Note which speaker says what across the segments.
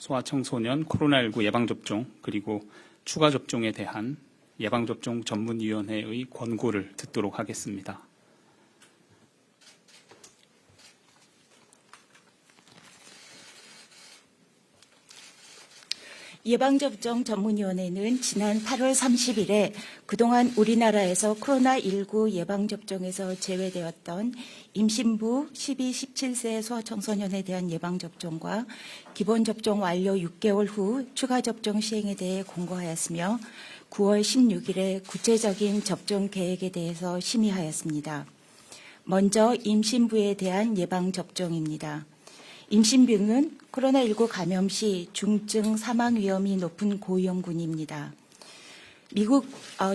Speaker 1: 소아청소년 코로나19 예방접종 그리고 추가 접종에 대한 예방접종 전문위원회의 권고를 듣도록 하겠습니다.
Speaker 2: 예방접종 전문위원회는 지난 8월 30일에 그동안 우리나라에서 코로나19 예방접종에서 제외되었던 임신부 12, 17세 소아청소년에 대한 예방접종과 기본접종 완료 6개월 후 추가 접종 시행에 대해 공고하였으며 9월 16일에 구체적인 접종 계획에 대해서 심의하였습니다. 먼저 임신부에 대한 예방접종입니다. 임신부는 코로나19 감염 시 중증 사망 위험이 높은 고위험군입니다. 미국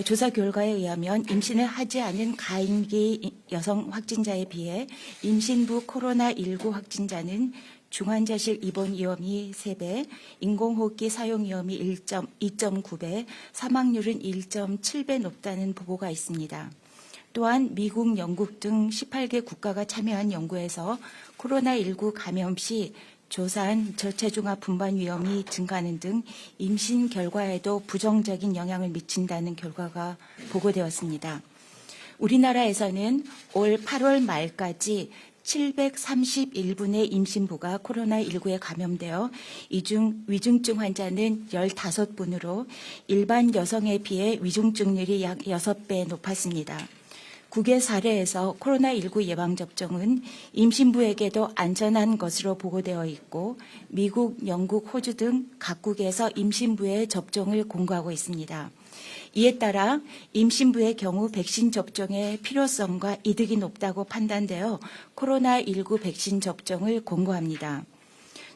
Speaker 2: 조사 결과에 의하면 임신을 하지 않은 가임기 여성 확진자에 비해 임신부 코로나19 확진자는 중환자실 입원 위험이 3배, 인공호흡기 사용 위험이 2.9배, 사망률은 1.7배 높다는 보고가 있습니다. 또한 미국, 영국 등 18개 국가가 참여한 연구에서 코로나19 감염 시 조산, 저체중아 분반 위험이 증가하는 등 임신 결과에도 부정적인 영향을 미친다는 결과가 보고되었습니다. 우리나라에서는 올 8월 말까지 731분의 임신부가 코로나19에 감염되어 이 중 위중증 환자는 15분으로 일반 여성에 비해 위중증률이 약 6배 높았습니다. 국외 사례에서 코로나19 예방접종은 임신부에게도 안전한 것으로 보고되어 있고 미국, 영국, 호주 등 각국에서 임신부의 접종을 공고하고 있습니다. 이에 따라 임신부의 경우 백신 접종의 필요성과 이득이 높다고 판단되어 코로나19 백신 접종을 공고합니다.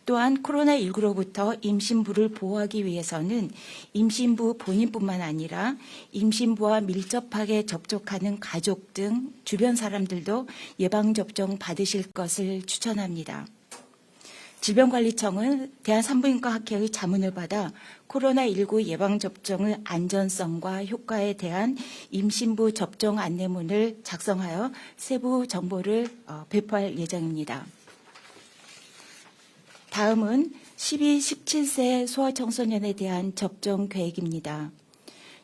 Speaker 2: 또한 코로나19로부터 임신부를 보호하기 위해서는 임신부 본인뿐만 아니라 임신부와 밀접하게 접촉하는 가족 등 주변 사람들도 예방접종 받으실 것을 추천합니다. 질병관리청은 대한산부인과학회의 자문을 받아 코로나19 예방접종의 안전성과 효과에 대한 임신부 접종 안내문을 작성하여 세부 정보를 배포할 예정입니다. 다음은 12, 17세 소아청소년에 대한 접종 계획입니다.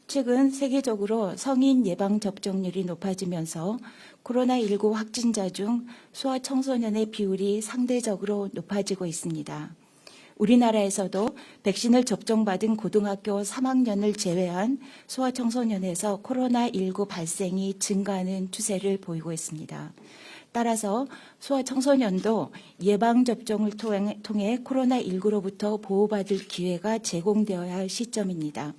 Speaker 2: 최근 세계적으로 성인 예방접종률이 높아지면서 코로나19 확진자 중 소아청소년의 비율이 상대적으로 높아지고 있습니다. 우리나라에서도 백신을 접종받은 고등학교 3학년을 제외한 소아청소년에서 코로나19 발생이 증가하는 추세를 보이고 있습니다. 따라서 소아청소년도 예방접종을 통해 코로나19로부터 보호받을 기회가 제공되어야 할 시점입니다.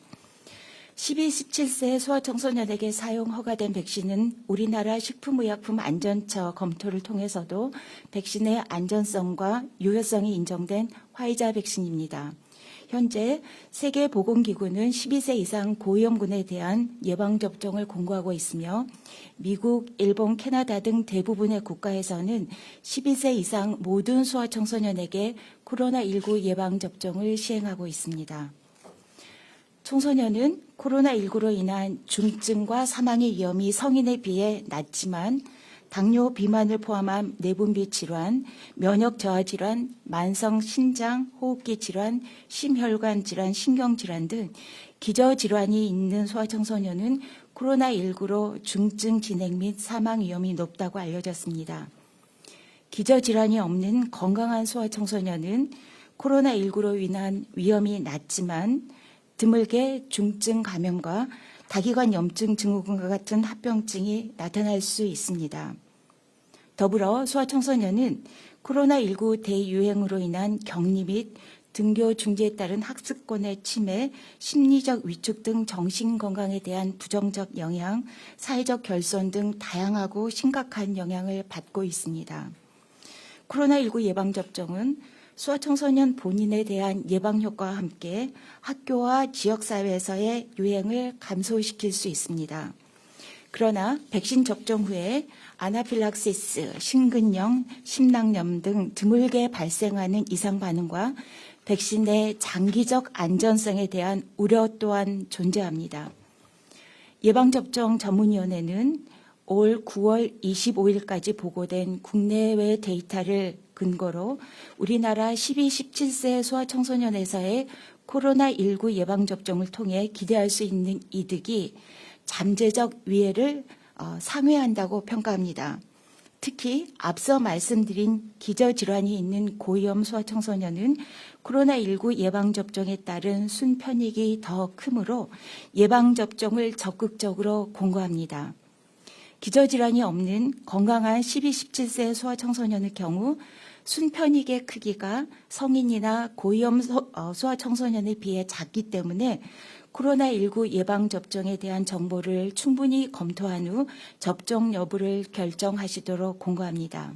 Speaker 2: 12, 17세 소아청소년에게 사용 허가된 백신은 우리나라 식품의약품안전처 검토를 통해서도 백신의 안전성과 유효성이 인정된 화이자 백신입니다. 현재 세계보건기구는 12세 이상 고위험군에 대한 예방접종을 공고하고 있으며 미국, 일본, 캐나다 등 대부분의 국가에서는 12세 이상 모든 소아청소년에게 코로나19 예방접종을 시행하고 있습니다. 청소년은 코로나19로 인한 중증과 사망의 위험이 성인에 비해 낮지만 당뇨, 비만을 포함한 내분비 질환, 면역 저하 질환, 만성 신장, 호흡기 질환, 심혈관 질환, 신경 질환 등 기저 질환이 있는 소아청소년은 코로나19로 중증 진행 및 사망 위험이 높다고 알려졌습니다. 기저 질환이 없는 건강한 소아청소년은 코로나19로 인한 위험이 낮지만 드물게 중증 감염과 다기관 염증 증후군과 같은 합병증이 나타날 수 있습니다. 더불어 소아청소년은 코로나19 대유행으로 인한 격리 및 등교 중지에 따른 학습권의 침해, 심리적 위축 등 정신건강에 대한 부정적 영향, 사회적 결손 등 다양하고 심각한 영향을 받고 있습니다. 코로나19 예방접종은 소아청소년 본인에 대한 예방효과와 함께 학교와 지역사회에서의 유행을 감소시킬 수 있습니다. 그러나 백신 접종 후에 아나필락시스, 심근염, 심낭염 등 드물게 발생하는 이상 반응과 백신의 장기적 안전성에 대한 우려 또한 존재합니다. 예방접종 전문위원회는 올 9월 25일까지 보고된 국내외 데이터를 근거로 우리나라 12, 17세 소아청소년에서의 코로나19 예방접종을 통해 기대할 수 있는 이득이 잠재적 위해를 상회한다고 평가합니다. 특히 앞서 말씀드린 기저질환이 있는 고위험 소아청소년은 코로나19 예방접종에 따른 순편익이 더 크므로 예방접종을 적극적으로 공고합니다. 기저질환이 없는 건강한 12, 17세 소아청소년의 경우 순편익의 크기가 성인이나 고위험 소아청소년에 비해 작기 때문에 코로나19 예방접종에 대한 정보를 충분히 검토한 후 접종 여부를 결정하시도록 공고합니다.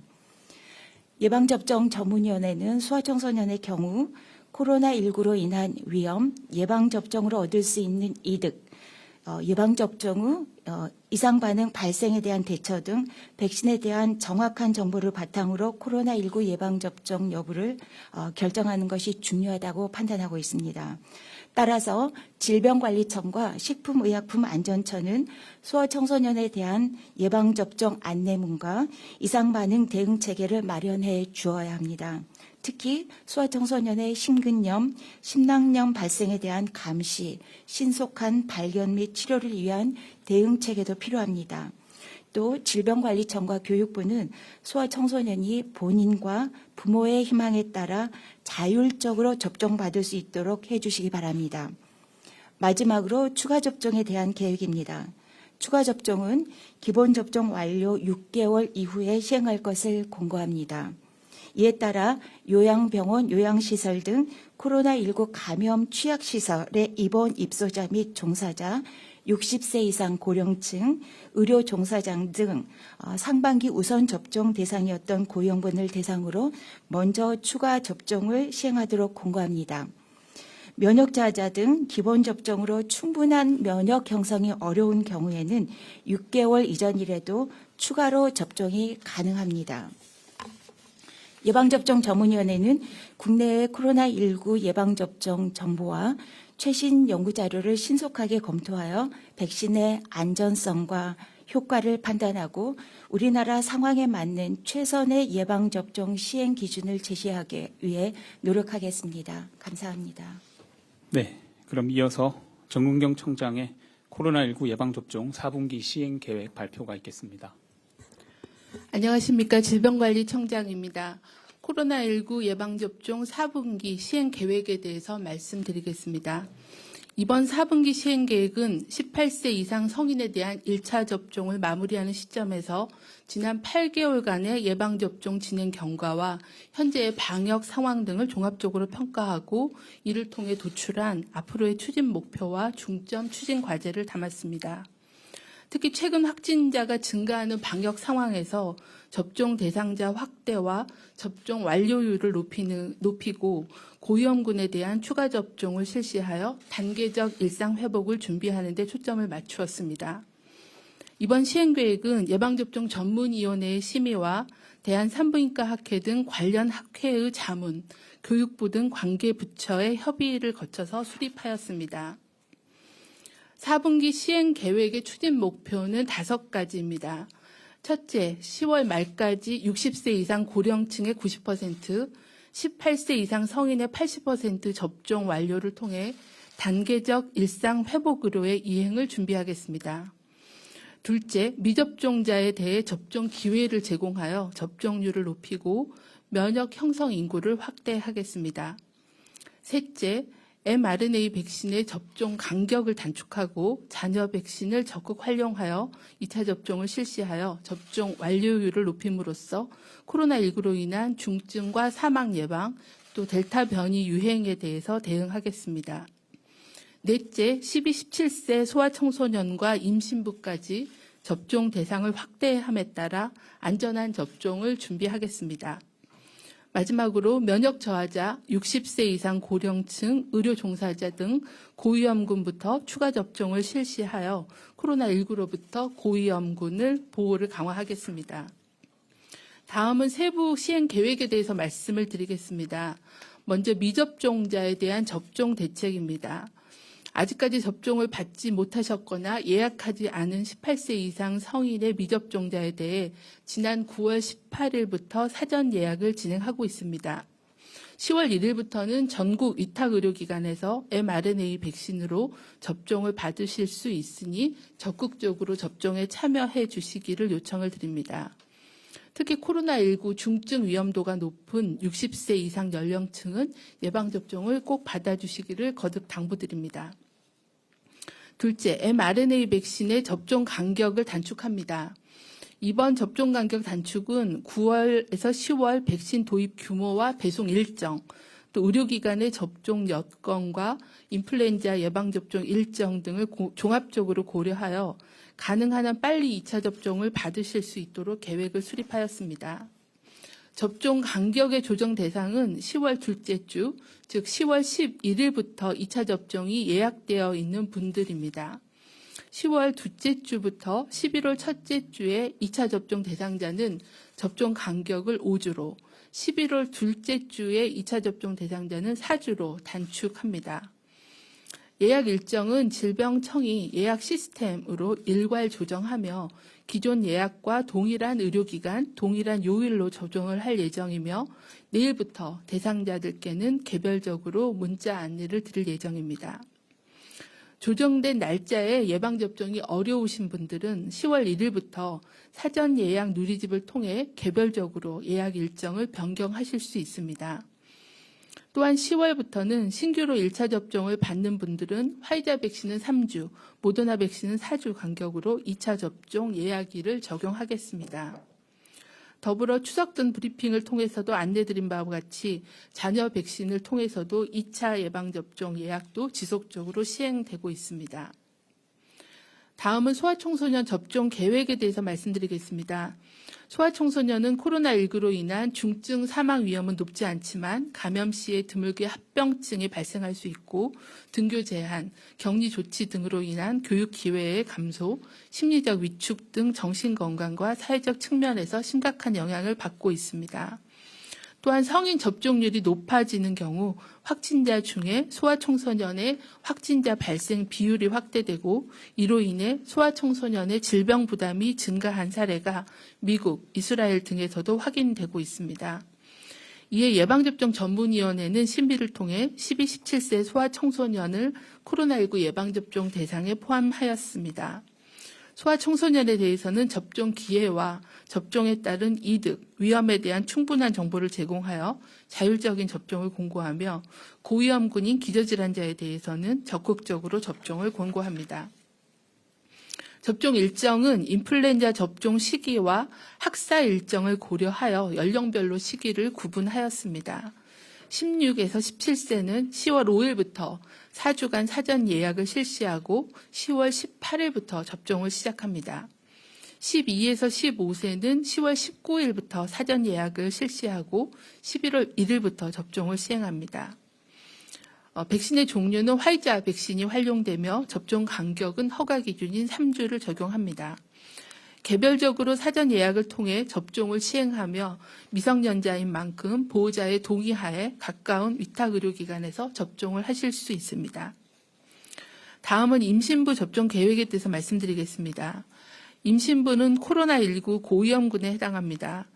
Speaker 2: 예방접종 전문위원회는 소아청소년의 경우 코로나19로 인한 위험, 예방접종으로 얻을 수 있는 이득, 예방접종 후 이상 반응 발생에 대한 대처 등 백신에 대한 정확한 정보를 바탕으로 코로나19 예방접종 여부를 결정하는 것이 중요하다고 판단하고 있습니다. 따라서 질병관리청과 식품의약품안전처는 소아청소년에 대한 예방접종 안내문과 이상반응 대응 체계를 마련해 주어야 합니다. 특히 소아청소년의 심근염, 심낭염 발생에 대한 감시, 신속한 발견 및 치료를 위한 대응 체계도 필요합니다. 또 질병관리청과 교육부는 소아청소년이 본인과 부모의 희망에 따라 자율적으로 접종받을 수 있도록 해주시기 바랍니다. 마지막으로 추가 접종에 대한 계획입니다. 추가 접종은 기본 접종 완료 6개월 이후에 시행할 것을 공고합니다. 이에 따라 요양병원, 요양시설 등 코로나19 감염 취약시설의 입원 입소자 및 종사자, 60세 이상 고령층, 의료 종사장 등 상반기 우선 접종 대상이었던 고위험군을 대상으로 먼저 추가 접종을 시행하도록 공고합니다. 면역 저하자 등 기본 접종으로 충분한 면역 형성이 어려운 경우에는 6개월 이전이라도 추가로 접종이 가능합니다. 예방접종 전문위원회는 국내의 코로나19 예방접종 정보와 최신 연구자료를 신속하게 검토하여 백신의 안전성과 효과를 판단하고 우리나라 상황에 맞는 최선의 예방접종 시행 기준을 제시하기 위해 노력하겠습니다. 감사합니다.
Speaker 1: 네, 그럼 이어서 정근경 청장의 코로나19 예방접종 4분기 시행 계획 발표가 있겠습니다.
Speaker 3: 안녕하십니까. 질병관리청장입니다. 코로나19 예방접종 4분기 시행 계획에 대해서 말씀드리겠습니다. 이번 4분기 시행 계획은 18세 이상 성인에 대한 1차 접종을 마무리하는 시점에서 지난 8개월간의 예방접종 진행 경과와 현재의 방역 상황 등을 종합적으로 평가하고 이를 통해 도출한 앞으로의 추진 목표와 중점 추진 과제를 담았습니다. 특히 최근 확진자가 증가하는 방역 상황에서 접종 대상자 확대와 접종 완료율을 높이고 고위험군에 대한 추가 접종을 실시하여 단계적 일상 회복을 준비하는 데 초점을 맞추었습니다. 이번 시행계획은 예방접종 전문위원회의 심의와 대한산부인과 학회 등 관련 학회의 자문, 교육부 등 관계부처의 협의를 거쳐서 수립하였습니다. 4분기 시행 계획의 추진 목표는 5가지입니다. 첫째, 10월 말까지 60세 이상 고령층의 90%, 18세 이상 성인의 80% 접종 완료를 통해 단계적 일상 회복으로의 이행을 준비하겠습니다. 둘째, 미접종자에 대해 접종 기회를 제공하여 접종률을 높이고 면역 형성 인구를 확대하겠습니다. 셋째, mRNA 백신의 접종 간격을 단축하고 잔여 백신을 적극 활용하여 2차 접종을 실시하여 접종 완료율을 높임으로써 코로나19로 인한 중증과 사망 예방, 또 델타 변이 유행에 대해서 대응하겠습니다. 넷째, 12, 17세 소아청소년과 임신부까지 접종 대상을 확대함에 따라 안전한 접종을 준비하겠습니다. 마지막으로 면역 저하자, 60세 이상 고령층, 의료 종사자 등 고위험군부터 추가 접종을 실시하여 코로나19로부터 고위험군을 보호를 강화하겠습니다. 다음은 세부 시행 계획에 대해서 말씀을 드리겠습니다. 먼저 미접종자에 대한 접종 대책입니다. 아직까지 접종을 받지 못하셨거나 예약하지 않은 18세 이상 성인의 미접종자에 대해 지난 9월 18일부터 사전 예약을 진행하고 있습니다. 10월 1일부터는 전국 위탁의료기관에서 mRNA 백신으로 접종을 받으실 수 있으니 적극적으로 접종에 참여해 주시기를 요청을 드립니다. 특히 코로나19 중증 위험도가 높은 60세 이상 연령층은 예방접종을 꼭 받아주시기를 거듭 당부드립니다. 둘째, mRNA 백신의 접종 간격을 단축합니다. 이번 접종 간격 단축은 9월에서 10월 백신 도입 규모와 배송 일정, 또 의료기관의 접종 여건과 인플루엔자 예방접종 일정 등을 종합적으로 고려하여 가능한 한 빨리 2차 접종을 받으실 수 있도록 계획을 수립하였습니다. 접종 간격의 조정 대상은 10월 둘째 주, 즉 10월 11일부터 2차 접종이 예약되어 있는 분들입니다. 10월 둘째 주부터 11월 첫째 주에 2차 접종 대상자는 접종 간격을 5주로, 11월 둘째 주에 2차 접종 대상자는 4주로 단축합니다. 예약 일정은 질병청이 예약 시스템으로 일괄 조정하며 기존 예약과 동일한 의료기관, 동일한 요일로 조정을 할 예정이며 내일부터 대상자들께는 개별적으로 문자 안내를 드릴 예정입니다. 조정된 날짜에 예방접종이 어려우신 분들은 10월 1일부터 사전 예약 누리집을 통해 개별적으로 예약 일정을 변경하실 수 있습니다. 또한 10월부터는 신규로 1차 접종을 받는 분들은 화이자 백신은 3주, 모더나 백신은 4주 간격으로 2차 접종 예약일을 적용하겠습니다. 더불어 추석 전 브리핑을 통해서도 안내드린 바와 같이 자녀 백신을 통해서도 2차 예방접종 예약도 지속적으로 시행되고 있습니다. 다음은 소아청소년 접종 계획에 대해서 말씀드리겠습니다. 소아청소년은 코로나19로 인한 중증 사망 위험은 높지 않지만 감염 시에 드물게 합병증이 발생할 수 있고 등교 제한, 격리 조치 등으로 인한 교육 기회의 감소, 심리적 위축 등 정신건강과 사회적 측면에서 심각한 영향을 받고 있습니다. 또한 성인 접종률이 높아지는 경우 확진자 중에 소아청소년의 확진자 발생 비율이 확대되고 이로 인해 소아청소년의 질병 부담이 증가한 사례가 미국, 이스라엘 등에서도 확인되고 있습니다. 이에 예방접종 전문위원회는 심의를 통해 12, 17세 소아청소년을 코로나19 예방접종 대상에 포함하였습니다. 소아청소년에 대해서는 접종 기회와 접종에 따른 이득, 위험에 대한 충분한 정보를 제공하여 자율적인 접종을 권고하며 고위험군인 기저질환자에 대해서는 적극적으로 접종을 권고합니다. 접종 일정은 인플루엔자 접종 시기와 학사 일정을 고려하여 연령별로 시기를 구분하였습니다. 16에서 17세는 10월 5일부터 4주간 사전 예약을 실시하고 10월 18일부터 접종을 시작합니다. 12에서 15세는 10월 19일부터 사전 예약을 실시하고 11월 1일부터 접종을 시행합니다. 백신의 종류는 화이자 백신이 활용되며 접종 간격은 허가 기준인 3주를 적용합니다. 개별적으로 사전 예약을 통해 접종을 시행하며 미성년자인 만큼 보호자의 동의하에 가까운 위탁의료기관에서 접종을 하실 수 있습니다. 다음은 임신부 접종 계획에 대해서 말씀드리겠습니다. 임신부는 코로나19 고위험군에 해당합니다.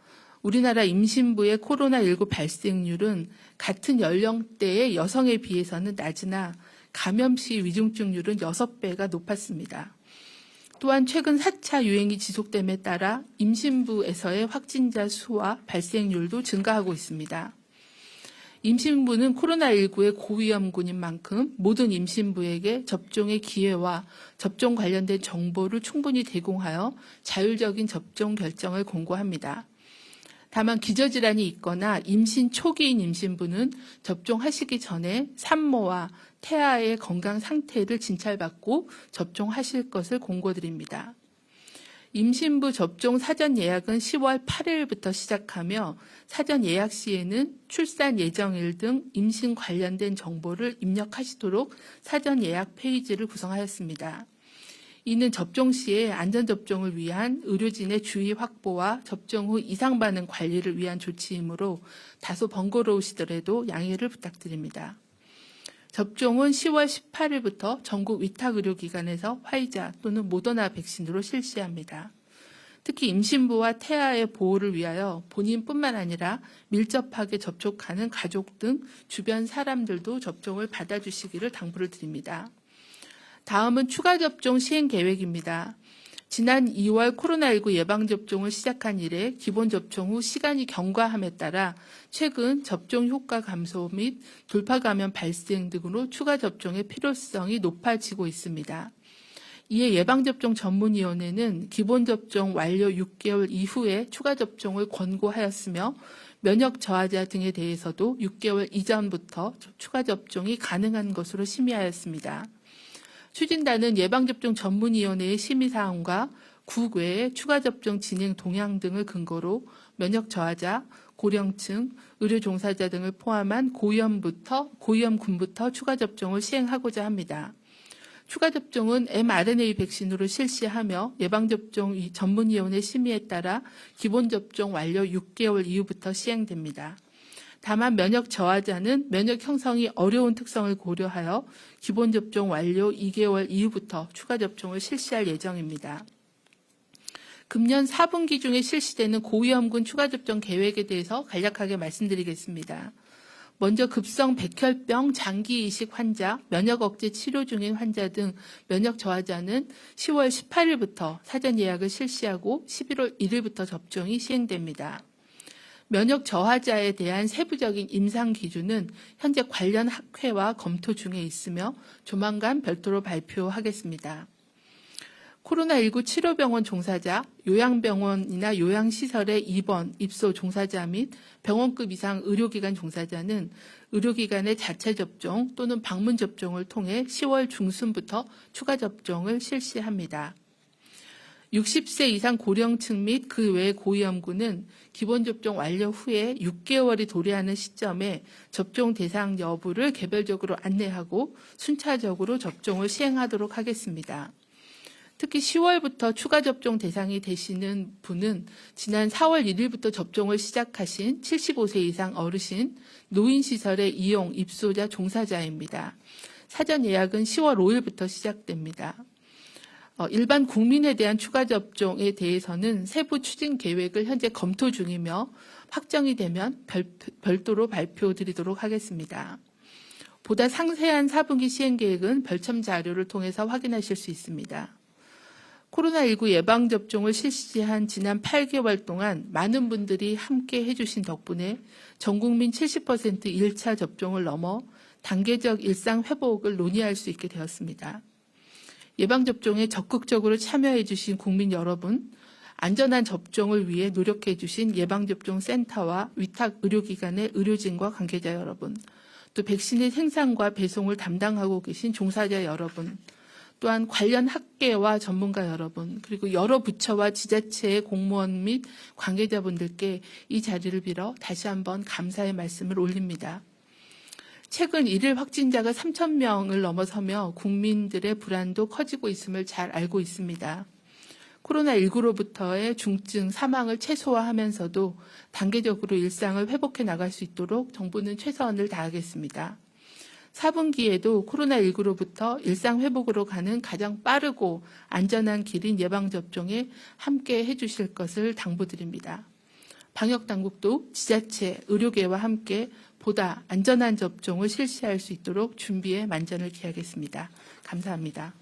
Speaker 3: 우리나라 임신부의 코로나19 발생률은 같은 연령대의 여성에 비해서는 낮으나 감염 시 위중증률은 6배가 높았습니다. 또한 최근 4차 유행이 지속됨에 따라 임신부에서의 확진자 수와 발생률도 증가하고 있습니다. 임신부는 코로나19의 고위험군인 만큼 모든 임신부에게 접종의 기회와 접종 관련된 정보를 충분히 제공하여 자율적인 접종 결정을 권고합니다. 다만 기저질환이 있거나 임신 초기인 임신부는 접종하시기 전에 산모와 태아의 건강 상태를 진찰받고 접종하실 것을 권고드립니다. 임신부 접종 사전 예약은 10월 8일부터 시작하며 사전 예약 시에는 출산 예정일 등 임신 관련된 정보를 입력하시도록 사전 예약 페이지를 구성하였습니다. 이는 접종 시에 안전접종을 위한 의료진의 주의 확보와 접종 후 이상 반응 관리를 위한 조치이므로 다소 번거로우시더라도 양해를 부탁드립니다. 접종은 10월 18일부터 전국 위탁의료기관에서 화이자 또는 모더나 백신으로 실시합니다. 특히 임신부와 태아의 보호를 위하여 본인뿐만 아니라 밀접하게 접촉하는 가족 등 주변 사람들도 접종을 받아주시기를 당부를 드립니다. 다음은 추가 접종 시행 계획입니다. 지난 2월 코로나19 예방접종을 시작한 이래 기본 접종 후 시간이 경과함에 따라 최근 접종 효과 감소 및 돌파 감염 발생 등으로 추가 접종의 필요성이 높아지고 있습니다. 이에 예방접종 전문위원회는 기본 접종 완료 6개월 이후에 추가 접종을 권고하였으며 면역 저하자 등에 대해서도 6개월 이전부터 추가 접종이 가능한 것으로 심의하였습니다. 추진단은 예방접종 전문위원회의 심의사항과 국외의 추가 접종 진행 동향 등을 근거로 면역 저하자, 고령층, 의료 종사자 등을 포함한 고위험군부터 추가 접종을 시행하고자 합니다. 추가 접종은 mRNA 백신으로 실시하며 예방접종 전문위원회 심의에 따라 기본 접종 완료 6개월 이후부터 시행됩니다. 다만 면역 저하자는 면역 형성이 어려운 특성을 고려하여 기본 접종 완료 2개월 이후부터 추가 접종을 실시할 예정입니다. 금년 4분기 중에 실시되는 고위험군 추가 접종 계획에 대해서 간략하게 말씀드리겠습니다. 먼저 급성 백혈병 장기 이식 환자, 면역 억제 치료 중인 환자 등 면역 저하자는 10월 18일부터 사전 예약을 실시하고 11월 1일부터 접종이 시행됩니다. 면역 저하자에 대한 세부적인 임상 기준은 현재 관련 학회와 검토 중에 있으며 조만간 별도로 발표하겠습니다. 코로나19 치료병원 종사자, 요양병원이나 요양시설의 입원, 입소 종사자 및 병원급 이상 의료기관 종사자는 의료기관의 자체 접종 또는 방문 접종을 통해 10월 중순부터 추가 접종을 실시합니다. 60세 이상 고령층 및 그 외 고위험군은 기본 접종 완료 후에 6개월이 도래하는 시점에 접종 대상 여부를 개별적으로 안내하고 순차적으로 접종을 시행하도록 하겠습니다. 특히 10월부터 추가 접종 대상이 되시는 분은 지난 4월 1일부터 접종을 시작하신 75세 이상 어르신, 노인시설의 이용, 입소자, 종사자입니다. 사전 예약은 10월 5일부터 시작됩니다. 일반 국민에 대한 추가 접종에 대해서는 세부 추진 계획을 현재 검토 중이며 확정이 되면 별도로 발표드리도록 하겠습니다. 보다 상세한 4분기 시행 계획은 별첨 자료를 통해서 확인하실 수 있습니다. 코로나19 예방접종을 실시한 지난 8개월 동안 많은 분들이 함께 해주신 덕분에 전국민 70% 1차 접종을 넘어 단계적 일상 회복을 논의할 수 있게 되었습니다. 예방접종에 적극적으로 참여해 주신 국민 여러분, 안전한 접종을 위해 노력해 주신 예방접종센터와 위탁 의료기관의 의료진과 관계자 여러분, 또 백신의 생산과 배송을 담당하고 계신 종사자 여러분, 또한 관련 학계와 전문가 여러분, 그리고 여러 부처와 지자체의 공무원 및 관계자분들께 이 자리를 빌어 다시 한번 감사의 말씀을 올립니다. 최근 일일 확진자가 3,000명을 넘어서며 국민들의 불안도 커지고 있음을 잘 알고 있습니다. 코로나19로부터의 중증 사망을 최소화하면서도 단계적으로 일상을 회복해 나갈 수 있도록 정부는 최선을 다하겠습니다. 4분기에도 코로나19로부터 일상 회복으로 가는 가장 빠르고 안전한 길인 예방접종에 함께 해주실 것을 당부드립니다. 방역당국도 지자체, 의료계와 함께 보다 안전한 접종을 실시할 수 있도록 준비에 만전을 기하겠습니다. 감사합니다.